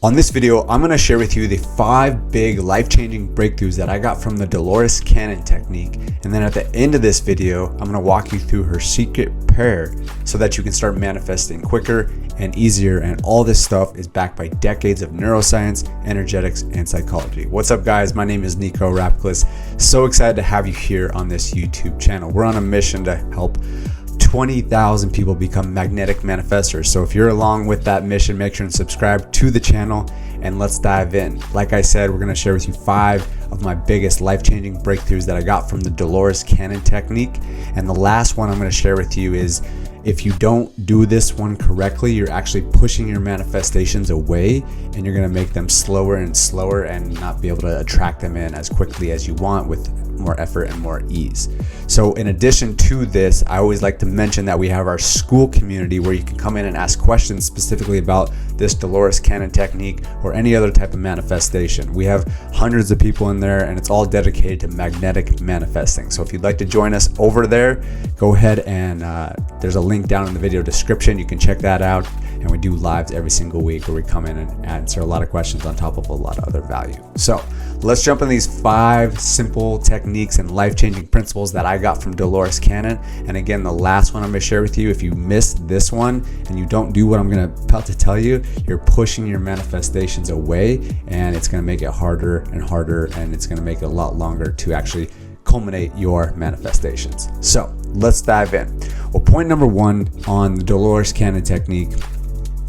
On this video, I'm going to share with you the 5 big life-changing breakthroughs that I got from the Dolores Cannon Technique. And then at the end of this video, I'm going to walk you through her secret prayer so that you can start manifesting quicker and easier. And all this stuff is backed by decades of neuroscience, energetics, and psychology. What's up, guys? My name is Nico Rapclis. So excited to have you here on this YouTube channel. We're on a mission to help 20,000 people become magnetic manifestors. So if you're along with that mission, make sure and subscribe to the channel and let's dive in. Like I said, we're going to share with you 5 of my biggest life-changing breakthroughs that I got from the Dolores Cannon Technique. And the last one I'm going to share with you is, if you don't do this one correctly, you're actually pushing your manifestations away and you're going to make them slower and slower and not be able to attract them in as quickly as you want with more effort and more ease. So in addition to this, I always like to mention that we have our Skool Community where you can come in and ask questions specifically about this Dolores Cannon Technique or any other type of manifestation. We have hundreds of people in there and it's all dedicated to magnetic manifesting. So if you'd like to join us over there, go ahead and there's a link down in the video description. You can check that out. And we do lives every single week where we come in and answer a lot of questions on top of a lot of other value. So let's jump in these 5 simple techniques and life-changing principles that I got from Dolores Cannon. And again, the last one I'm going to share with you, if you missed this one and you don't do what I'm about to tell you, you're pushing your manifestations away and it's going to make it harder and harder, and it's going to make it a lot longer to actually culminate your manifestations. So let's dive in. Well, point number 1 on the Dolores Cannon Technique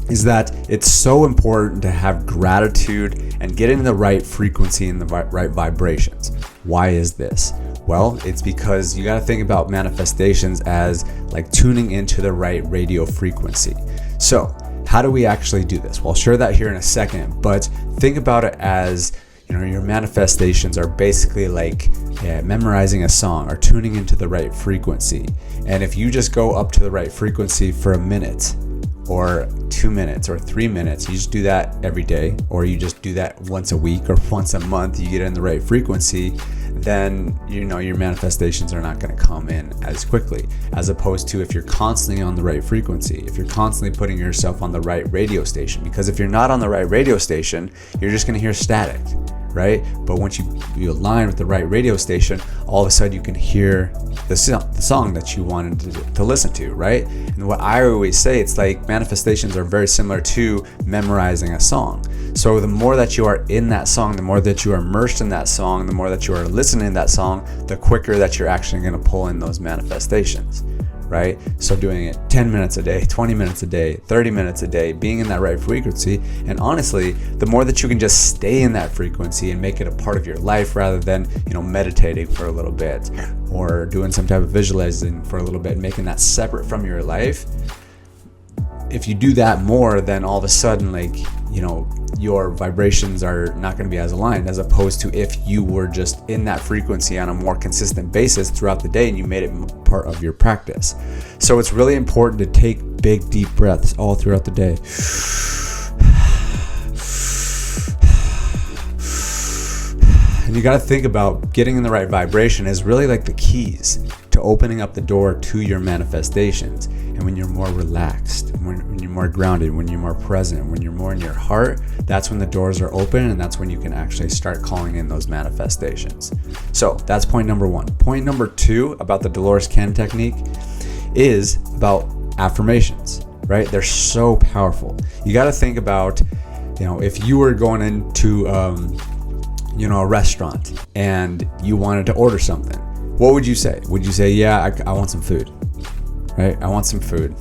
is that it's so important to have gratitude and get in the right frequency and the right vibrations. Why is this? Well, it's because you got to think about manifestations as like tuning into the right radio frequency. So how do we actually do this? Well, I'll share that here in a second, but think about it as, your manifestations are basically like memorizing a song or tuning into the right frequency. And if you just go up to the right frequency for a minute or 2 minutes or 3 minutes, you just do that every day, or you just do that once a week or once a month, you get in the right frequency, then your manifestations are not going to come in as quickly, as opposed to if you're constantly on the right frequency, if you're constantly putting yourself on the right radio station. Because if you're not on the right radio station, you're just going to hear static, right? But once you align with the right radio station, all of a sudden you can hear the song that you wanted to listen to, right? And what I always say, it's like manifestations are very similar to memorizing a song. So the more that you are in that song, the more that you are immersed in that song, the more that you are listening to that song, the quicker that you're actually going to pull in those manifestations, right? So doing it 10 minutes a day, 20 minutes a day, 30 minutes a day, being in that right frequency. And honestly, the more that you can just stay in that frequency and make it a part of your life rather than, meditating for a little bit or doing some type of visualizing for a little bit, making that separate from your life. If you do that more, then all of a sudden, your vibrations are not going to be as aligned, as opposed to if you were just in that frequency on a more consistent basis throughout the day and you made it part of your practice. So it's really important to take big, deep breaths all throughout the day. And you got to think about getting in the right vibration is really like the keys to opening up the door to your manifestations. And when you're more relaxed, when you're more grounded, when you're more present, when you're more in your heart, that's when the doors are open and that's when you can actually start calling in those manifestations. So that's point number 1. Point number 2 about the Dolores Cannon Technique is about affirmations, right? They're so powerful. You got to think about, if you were going into, a restaurant and you wanted to order something, what would you say? Would you say, yeah, I want some food, right? I want some food.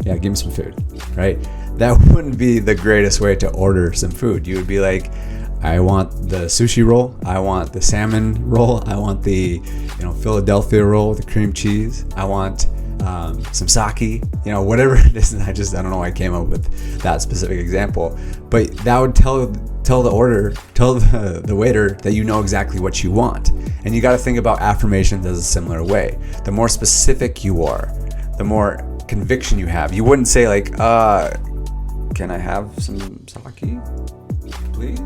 Yeah, give me some food, right? That wouldn't be the greatest way to order some food. You would be like, I want the sushi roll. I want the salmon roll. I want the, Philadelphia roll with the cream cheese. I want some sake, whatever it is. I don't know why I came up with that specific example, but that would tell the waiter that you know exactly what you want. And you got to think about affirmations as a similar way. The more specific you are, the more conviction you have. You wouldn't say like, can I have some sake, please?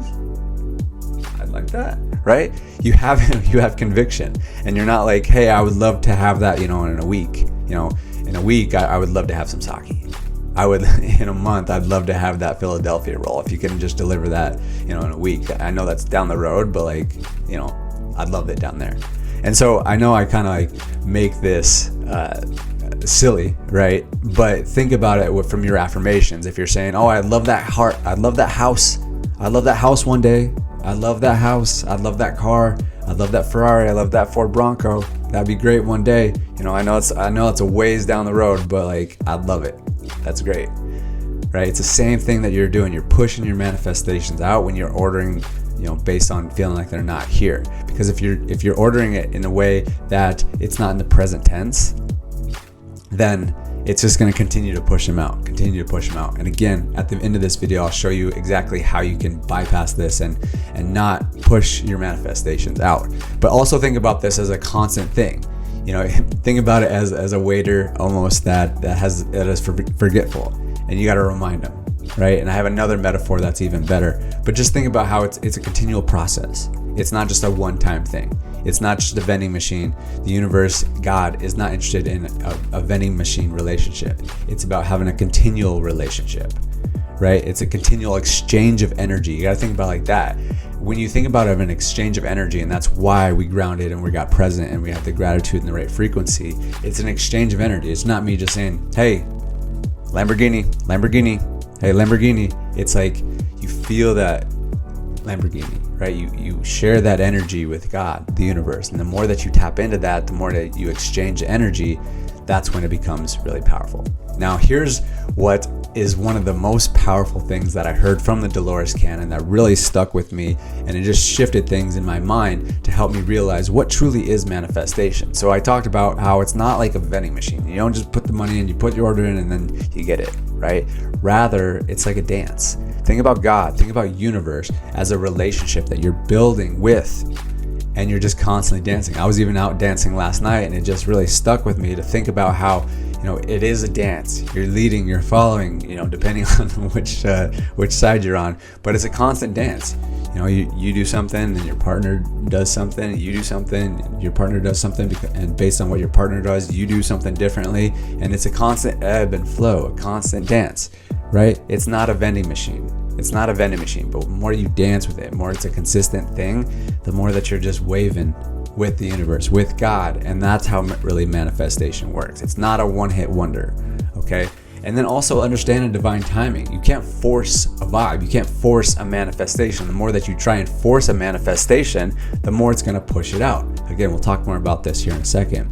I'd like that, right? You have conviction, and you're not like, hey, I would love to have that, in a week. In a week, I would love to have some sake. I would, in a month, I'd love to have that Philadelphia roll. If you can just deliver that, in a week. I know that's down the road, but I'd love it down there. And so I know I kind of make this silly, right? But think about it from your affirmations. If you're saying, oh, I love that heart, I love that house, I love that house one day, I love that house, I love that car, I love that Ferrari, I love that Ford Bronco, that'd be great one day. I know it's a ways down the road, but I'd love it. That's great, right? It's the same thing that you're doing. You're pushing your manifestations out when you're ordering, based on feeling like they're not here. Because if you're ordering it in a way that it's not in the present tense, then it's just going to continue to push them out. And again, at the end of this video, I'll show you exactly how you can bypass this and not push your manifestations out. But also think about this as a constant thing. Think about it as a waiter almost that is forgetful, and you got to remind them, right? And I have another metaphor that's even better. But just think about how it's a continual process. It's not just a one-time thing. It's not just a vending machine. The universe, God, is not interested in a vending machine relationship. It's about having a continual relationship, right? It's a continual exchange of energy. You got to think about it like that. When you think about an exchange of energy, and that's why we grounded and we got present and we have the gratitude and the right frequency, it's an exchange of energy. It's not me just saying, hey, Lamborghini, hey, Lamborghini. It's like you feel that Lamborghini, right? You share that energy with God, the universe. And the more that you tap into that, the more that you exchange energy, that's when it becomes really powerful. Now, here's what is one of the most powerful things that I heard from the Dolores Cannon that really stuck with me, and it just shifted things in my mind to help me realize what truly is manifestation. So I talked about how it's not like a vending machine. You don't just put the money in, you put your order in, and then you get it, right? Rather, it's like a dance. Think about God, think about universe as a relationship that you're building with, and you're just constantly dancing. I was even out dancing last night, and it just really stuck with me to think about how it is a dance. You're leading, you're following, depending on which side you're on. But it's a constant dance. You do something, and your partner does something. You do something, your partner does something, and based on what your partner does, you do something differently. And it's a constant ebb and flow, a constant dance, right? It's not a vending machine. But the more you dance with it, the more it's a consistent thing, the more that you're just waving with the universe, with God. And that's how really manifestation works. It's not a one-hit wonder, okay? And then also understanding divine timing. You can't force a vibe. You can't force a manifestation. The more that you try and force a manifestation, the more it's going to push it out. Again, we'll talk more about this here in a second.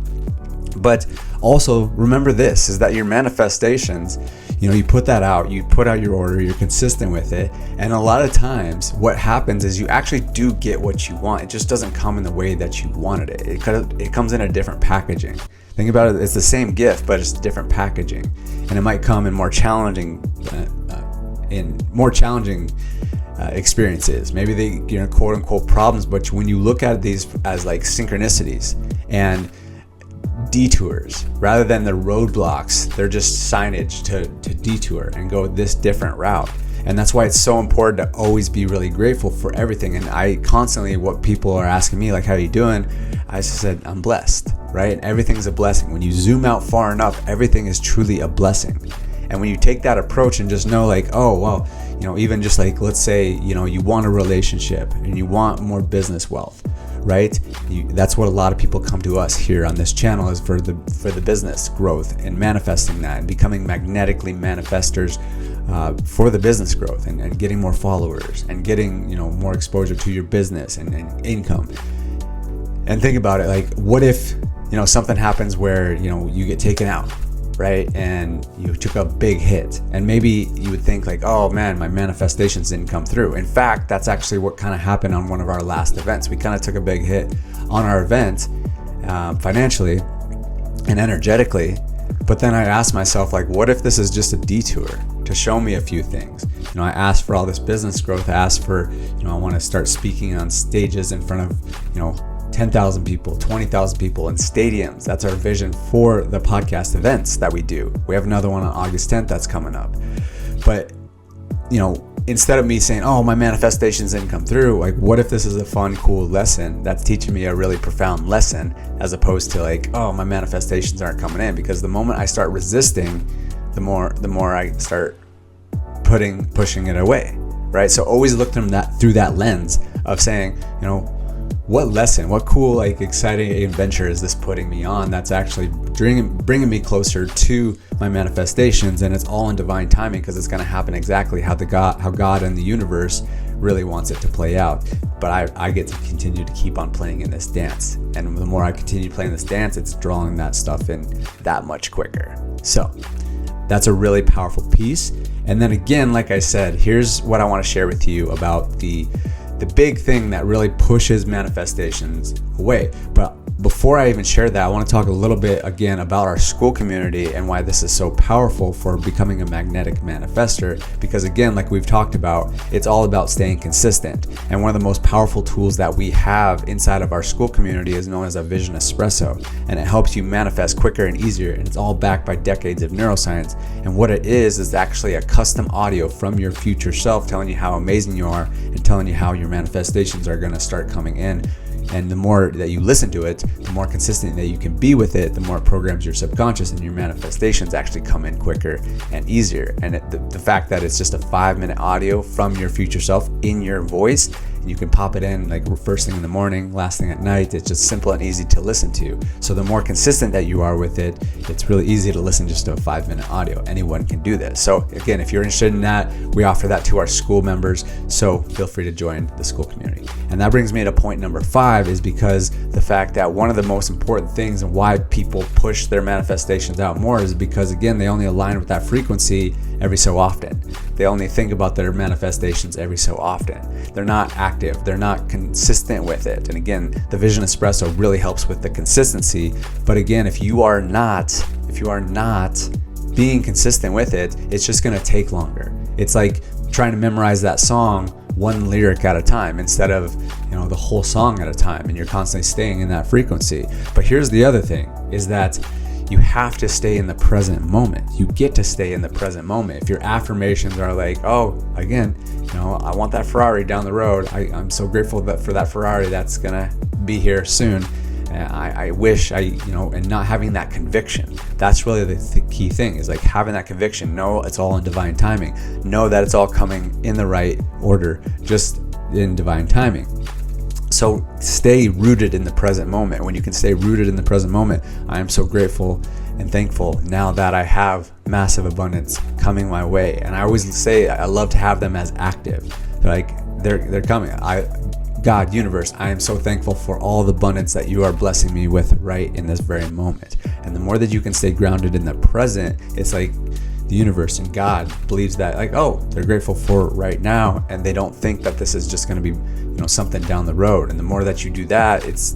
But also remember this, is that your manifestations, you put that out, you put out your order, you're consistent with it. And a lot of times what happens is you actually do get what you want. It just doesn't come in the way that you wanted it. It comes in a different packaging. Think about it, it's the same gift, but it's different packaging. And it might come in more challenging experiences. Maybe they, quote unquote problems, but when you look at these as like synchronicities and detours rather than the roadblocks, they're just signage to detour and go this different route. And that's why it's so important to always be really grateful for everything. And I constantly, what people are asking me, like, how are you doing? I just said, I'm blessed, right? And everything's a blessing. When you zoom out far enough, everything is truly a blessing. And when you take that approach and just know like, oh, well, even just like, let's say, you want a relationship and you want more business wealth, right? That's what a lot of people come to us here on this channel, is for the business growth and manifesting that and becoming magnetically manifestors for the business growth and getting more followers and getting, more exposure to your business and income. And think about it, like, what if, something happens where, you get taken out, right? And you took a big hit, and maybe you would think like, oh man, my manifestations didn't come through. In fact, that's actually what kind of happened on one of our last events. We kind of took a big hit on our event, financially and energetically. But then I asked myself, like, what if this is just a detour to show me a few things? I asked for all this business growth. I asked for, I want to start speaking on stages in front of, 10,000 people, 20,000 people in stadiums. That's our vision for the podcast events that we do. We have another one on August 10th that's coming up. But, instead of me saying, oh, my manifestations didn't come through, like, what if this is a fun, cool lesson that's teaching me a really profound lesson, as opposed to like, oh, my manifestations aren't coming in? Because the moment I start resisting the more I start pushing it away, right? So always look through that lens of saying, what lesson, what cool, like exciting adventure is this putting me on that's actually bringing me closer to my manifestations, and it's all in divine timing because it's going to happen exactly how God and the universe really wants it to play out. But I get to continue to keep on playing in this dance, and the more I continue playing this dance, it's drawing that stuff in that much quicker. So that's a really powerful piece. And then again, like I said, here's what I want to share with you about the big thing that really pushes manifestations away. But before I even share that, I want to talk a little bit again about our Skool community and why this is so powerful for becoming a magnetic manifester. Because again, like we've talked about, it's all about staying consistent. And one of the most powerful tools that we have inside of our Skool community is known as a Vision Espresso. And it helps you manifest quicker and easier. And it's all backed by decades of neuroscience. And what it is actually a custom audio from your future self telling you how amazing you are and telling you how your manifestations are going to start coming in. And the more that you listen to it, the more consistent that you can be with it, the more it programs your subconscious, and your manifestations actually come in quicker and easier. And the fact that it's just a 5-minute audio from your future self in your voice, and you can pop it in like first thing in the morning, last thing at night. It's just simple and easy to listen to. So the more consistent that you are with it, it's really easy to listen just to a 5-minute audio. Anyone can do this. So again, if you're interested in that, we offer that to our Skool members. So feel free to join the Skool community. And that brings me to point number 5, is because the fact that one of the most important things and why people push their manifestations out more is because, again, they only align with that frequency every so often. They only think about their manifestations every so often. They're not active. They're not consistent with it. And again, the Vision Espresso really helps with the consistency. But again, if you are not being consistent with it, it's just going to take longer. It's like trying to memorize that song one lyric at a time instead of the whole song at a time, and you're constantly staying in that frequency. But here's the other thing, is that you have to stay in the present moment. You get to stay in the present moment. If your affirmations are like, oh, again, I want that Ferrari down the road. I'm so grateful for that Ferrari that's gonna be here soon. I wish and not having that conviction. That's really the key thing, is like having that conviction. Know it's all in divine timing. Know that it's all coming in the right order, just in divine timing. So stay rooted in the present moment. When you can stay rooted in the present moment, I am so grateful and thankful now that I have massive abundance coming my way. And I always say I love to have them as active. They're coming. God, universe, I am so thankful for all the abundance that you are blessing me with right in this very moment. And the more that you can stay grounded in the present, it's like the universe and God believes that, like, oh, they're grateful for right now, and they don't think that this is just going to be, something down the road. And the more that you do that, it's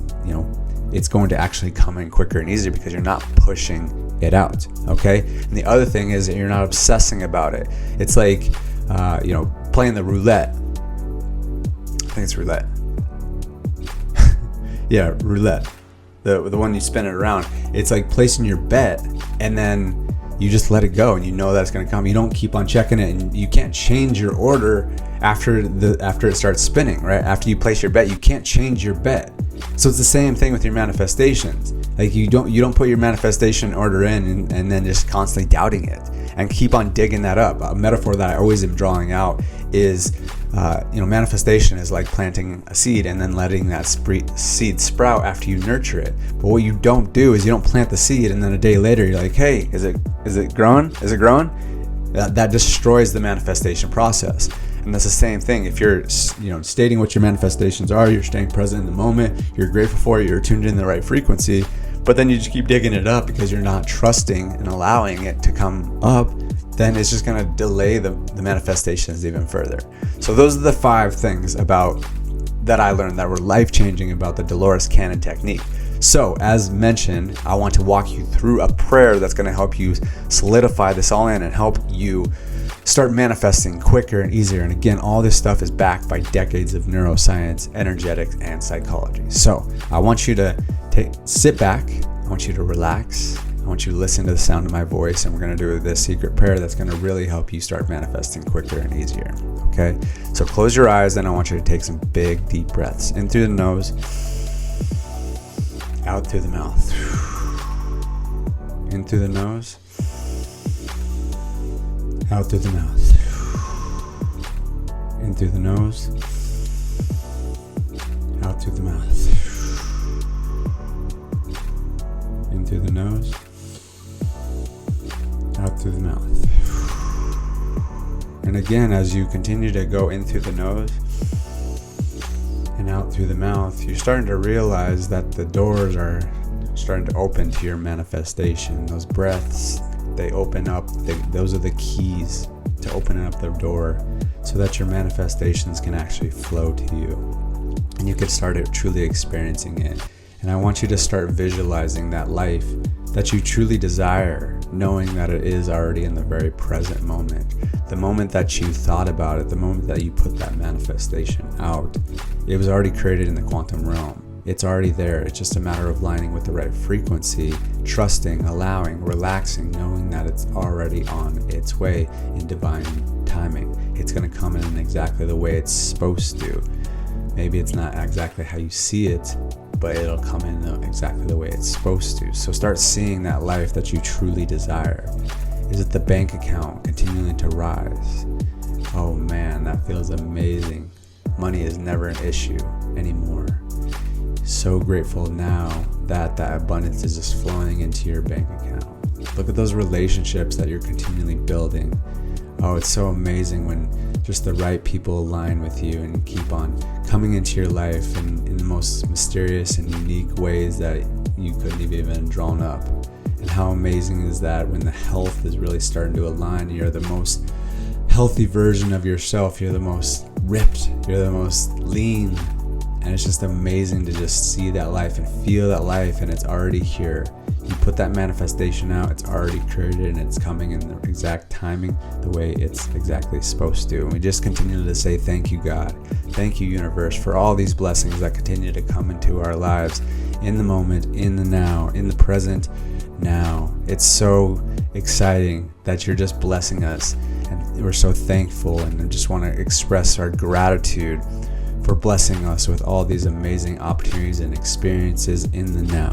going to actually come in quicker and easier because you're not pushing it out. Okay. And the other thing is that you're not obsessing about it. It's like, playing the roulette. I think it's roulette. Yeah, roulette. The one you spin it around. It's like placing your bet, and then you just let it go, and you know that's going to come. You don't keep on checking it, and you can't change your order after it starts spinning, right? After you place your bet, you can't change your bet. So it's the same thing with your manifestations. Like you don't put your manifestation order in and then just constantly doubting it and keep on digging that up. A metaphor that I always am drawing out is, manifestation is like planting a seed and then letting that seed sprout after you nurture it. But what you don't do is you don't plant the seed and then a day later you're like, hey, is it growing? Is it growing? That destroys the manifestation process. And that's the same thing. If you're, stating what your manifestations are, you're staying present in the moment, you're grateful for it, you're tuned in the right frequency, but then you just keep digging it up because you're not trusting and allowing it to come up, then it's just going to delay the manifestations even further. So those are the 5 things that I learned that were life-changing about the Dolores Cannon Technique. So as mentioned, I want to walk you through a prayer that's going to help you solidify this all in and help you start manifesting quicker and easier. And again, all this stuff is backed by decades of neuroscience, energetics, and psychology. So I want you to sit back. I want you to relax. I want you to listen to the sound of my voice, and we're going to do this secret prayer that's going to really help you start manifesting quicker and easier. Okay? So close your eyes, and I want you to take some big, deep breaths. In through the nose, out through the mouth. In through the nose, Out through the mouth. In through the nose. Out through the mouth. In through the nose. Out through the mouth. And again, as you continue to go in through the nose and out through the mouth, you're starting to realize that the doors are starting to open to your manifestation. Those breaths, they open up. Those are the keys to opening up the door so that your manifestations can actually flow to you. And you can start truly experiencing it. And I want you to start visualizing that life that you truly desire, knowing that it is already in the very present moment. The moment that you thought about it, the moment that you put that manifestation out, it was already created in the quantum realm. It's already there. It's just a matter of lining with the right frequency, trusting, allowing, relaxing, knowing that it's already on its way in divine timing. It's going to come in exactly the way it's supposed to. Maybe it's not exactly how you see it, but it'll come in exactly the way it's supposed to. So start seeing that life that you truly desire. Is it the bank account continuing to rise? Oh man, that feels amazing. Money is never an issue anymore. So grateful now that that abundance is just flowing into your bank account. Look at those relationships that you're continually building. Oh, it's so amazing when just the right people align with you and keep on coming into your life in the most mysterious and unique ways that you couldn't have even drawn up. And how amazing is that when the health is really starting to align, you're the most healthy version of yourself, you're the most ripped, you're the most lean. And it's just amazing to just see that life and feel that life, and it's already here. You put that manifestation out, it's already created, and it's coming in the exact timing, the way it's exactly supposed to. And we just continue to say thank you, God. Thank you, universe, for all these blessings that continue to come into our lives in the moment, in the now, in the present now. It's so exciting that you're just blessing us, and we're so thankful, and I just want to express our gratitude for blessing us with all these amazing opportunities and experiences in the now.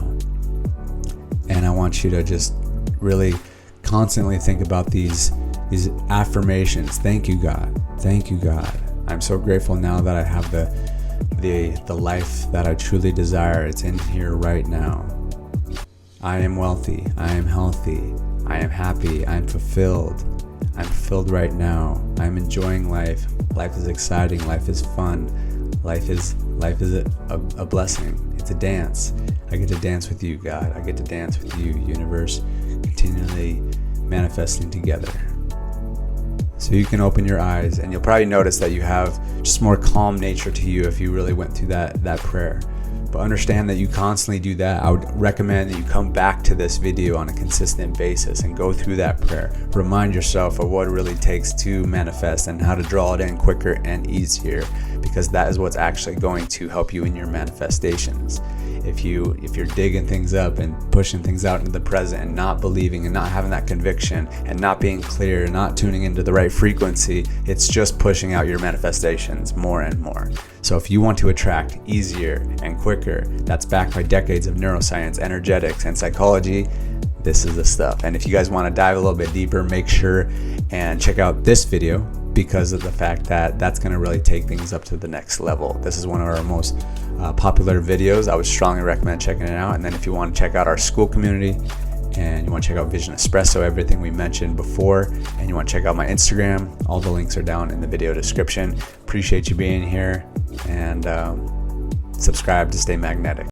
And I want you to just really constantly think about these affirmations. Thank you, God. Thank you, God. I'm so grateful now that I have the life that I truly desire. It's in here right now. I am wealthy. I am healthy. I am happy. I am fulfilled. I'm fulfilled right now. I'm enjoying life. Life is exciting. Life is fun. Life is a blessing. It's a dance. I get to dance with you, God. I get to dance with you, universe, continually manifesting together. So you can open your eyes, and you'll probably notice that you have just more calm nature to you if you really went through that prayer. But understand that you constantly do that. I would recommend that you come back to this video on a consistent basis and go through that prayer. Remind yourself of what it really takes to manifest and how to draw it in quicker and easier, because that is what's actually going to help you in your manifestations. If you're digging things up and pushing things out into the present and not believing and not having that conviction and not being clear and not tuning into the right frequency, it's just pushing out your manifestations more and more. So if you want to attract easier and quicker, that's backed by decades of neuroscience, energetics, and psychology, this is the stuff. And if you guys want to dive a little bit deeper, make sure and check out this video, because of the fact that that's going to really take things up to the next level. This is one of our most popular videos. I would strongly recommend checking it out. And then if you want to check out our Skool Community, and you want to check out Vision Espresso, everything we mentioned before, and you want to check out my Instagram, all the links are down in the video description. Appreciate you being here, and subscribe to stay magnetic.